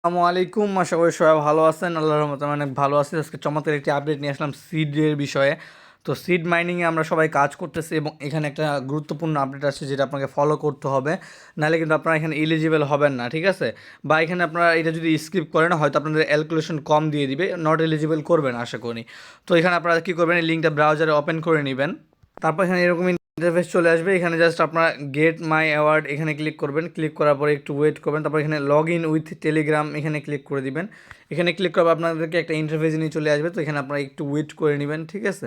আসসালামু আলাইকুম। আশা করি সবাই ভালো আছেন। আল্লাহর রহমতে আমি অনেক ভালো আছি। আজকে চমৎকার একটি আপডেট নিয়ে আসলাম সিডের বিষয়ে। তো সিড মাইনিংয়ে আমরা সবাই কাজ করতেছি এবং এখানে একটা গুরুত্বপূর্ণ আপডেট আছে যেটা আপনাকে ফলো করতে হবে। নাহলে কিন্তু আপনারা এখানে এলিজিবল হবেন না, ঠিক আছে? বা এখানে আপনারা এটা যদি স্কিপ করেন হয়তো আপনাদের ক্যালকুলেশন কম দিয়ে দিবে, নট এলিজিবল করবেন আশা করি। তো এখানে আপনারা কী করবেন, এই লিঙ্কটা ব্রাউজারে ওপেন করে নেবেন। তারপর এখানে এরকম ইন্টারফেস চলে আসবে। এখানে জাস্ট আপনারা গেট মাই অ্যাওয়ার্ড এখানে ক্লিক করবেন। ক্লিক করার পরে একটু ওয়েট করবেন। তারপর এখানে লগ ইন উইথ টেলিগ্রাম এখানে ক্লিক করে দিবেন। এখানে ক্লিক করবে আপনাদেরকে একটা ইন্টারফেস নিয়ে চলে আসবে। তো এখানে আপনারা একটু ওয়েট করে নেবেন, ঠিক আছে?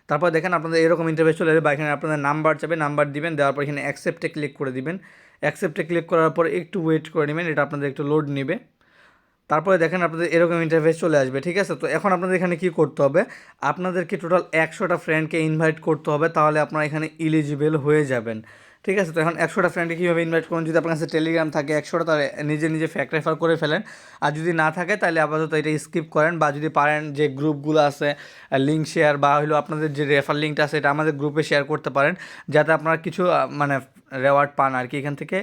তারপর দেখেন আপনাদের এরকম ইন্টারফেস চলে আসবে বা এখানে আপনাদের নাম্বার চাবে, নাম্বার দিবেন। দেওয়ার পর এখানে অ্যাকসেপ্টে ক্লিক করে দিবেন। অ্যাকসেপ্টে ক্লিক করার পর একটু ওয়েট করে নেবেন, এটা আপনাদের একটু লোড নেবে। তারপরে দেখেন আপনাদের এরকম ইন্টারফেস চলে আসবে, ঠিক আছে? তো এখন আপনাদের এখানে কি করতে হবে, আপনাদেরকে টোটাল 100টা ফ্রেন্ডকে ইনভাইট করতে হবে, তাহলে আপনারা এখানে ইলিজিবল হয়ে যাবেন, ঠিক আছে? তো এখন 100টা ফ্রেন্ডকে কীভাবে ইনভাইট করুন, যদি আপনার কাছে টেলিগ্রাম থাকে 100টা, তাহলে নিজে নিজে ফ্যাক্ট রেফার করে ফেলেন। আর যদি না থাকে তাহলে আপাতত এটা স্কিপ করেন, বা যদি পারেন যে গ্রুপগুলো আছে লিঙ্ক শেয়ার বা হলো আপনাদের যে রেফার লিঙ্কটা আছে এটা আমাদের গ্রুপে শেয়ার করতে পারেন, যাতে আপনারা কিছু মানে রেওয়ার্ড পান আর কি, এখান থেকে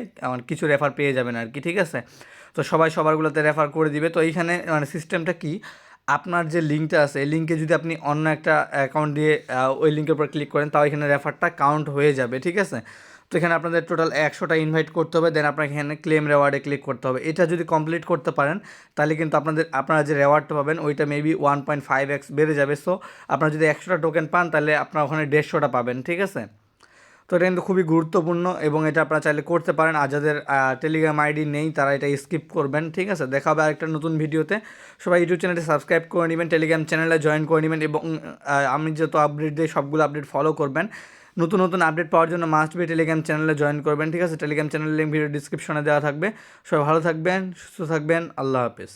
কিছু রেফার পেয়ে যাবেন আর কি, ঠিক আছে? তো সবাই সবারগুলোতে রেফার করে দিবে। তো এইখানে মানে সিস্টেমটা কি, আপনার যে লিঙ্কটা আছে এই লিঙ্কে যদি আপনি অন্য একটা অ্যাকাউন্ট দিয়ে ওই লিঙ্কের উপর ক্লিক করেন, তাও এখানে রেফারটা কাউন্ট হয়ে যাবে, ঠিক আছে? তো এখানে আপনাদের টোটাল 100টা ইনভাইট করতে হবে, দেন আপনাকে এখানে ক্লেম রেওয়ার্ডে ক্লিক করতে হবে। এটা যদি কমপ্লিট করতে পারেন তাহলে কিন্তু আপনারা যে রেওয়ার্ডটা পাবেন ওইটা মেবি 1.5x বেড়ে যাবে। সো আপনারা যদি 100টা টোকেন পান তাহলে আপনারা ওখানে 150টা পাবেন, ঠিক আছে? তো এটা কিন্তু খুবই গুরুত্বপূর্ণ এবং এটা আপনারা চাইলে করতে পারেন। আর যাদের টেলিগ্রাম আইডি নেই তারা এটা স্কিপ করবেন, ঠিক আছে? দেখা হবে আরেকটা নতুন ভিডিওতে। সবাই ইউটিউব চ্যানেলটি সাবস্ক্রাইব করে নেবেন, টেলিগ্রাম চ্যানেলে জয়েন করে নেবেন এবং আমি যত আপডেট দিই সবগুলো আপডেট ফলো করবেন। নতুন নতুন আপডেট পাওয়ার জন্য মাস্ট বি টেলিগ্রাম চ্যানেলে জয়েন করবেন, ঠিক আছে? টেলিগ্রাম চ্যানেলের লিঙ্ক ভিডিও ডিসক্রিপশনে দেওয়া থাকবে। সবাই ভালো থাকবেন, সুস্থ থাকবেন, আল্লাহ হাফেজ।